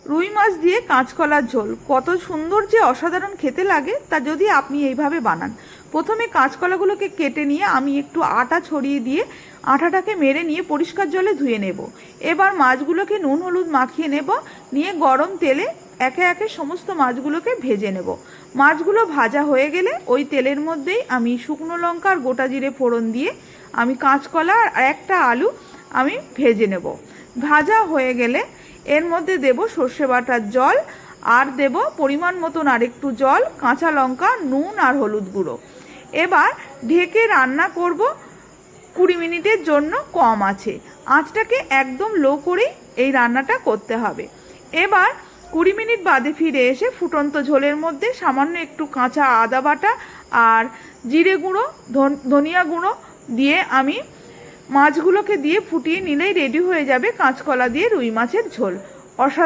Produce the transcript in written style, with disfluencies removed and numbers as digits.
রুই মাছ দিয়ে কাঁচকলার ঝোল কত সুন্দর যে অসাধারণ খেতে লাগে তা যদি আপনি এইভাবে বানান। প্রথমে কাঁচকলাগুলোকে কেটে নিয়ে আমি একটু আটা ছড়িয়ে দিয়ে আটাটাকে মেরে নিয়ে পরিষ্কার জলে ধুয়ে নেব। এবার মাছগুলোকে নুন হলুদ মাখিয়ে নেব, নিয়ে গরম তেলে একে একে সমস্ত মাছগুলোকে ভেজে নেব। মাছগুলো ভাজা হয়ে গেলে ওই তেলের মধ্যেই আমি শুকনো লঙ্কা আর গোটা জিরে ফোড়ন দিয়ে আমি কাঁচকলা আর একটা আলু আমি ভেজে নেব। ভাজা হয়ে গেলে এর মধ্যে দেব সর্ষে বাটার জল, আর দেব পরিমাণ মতন আরেকটু জল, কাঁচা লঙ্কা, নুন আর হলুদ গুঁড়ো। এবার ঢেকে রান্না করব 20 মিনিটের জন্য কম আছে। আঁচটাকে একদম লো করেই এই রান্নাটা করতে হবে। এবার 20 মিনিট বাদে ফিরে এসে ফুটন্ত ঝোলের মধ্যে সামান্য একটু কাঁচা আদা বাটা আর জিরে গুঁড়ো, ধনিয়া গুঁড়ো দিয়ে আমি মাছগুলোকে দিয়ে ফুটিয়ে নিলেই রেডি হয়ে যাবে কাঁচকলা দিয়ে রুই মাছের ঝোল। অসাধারণ।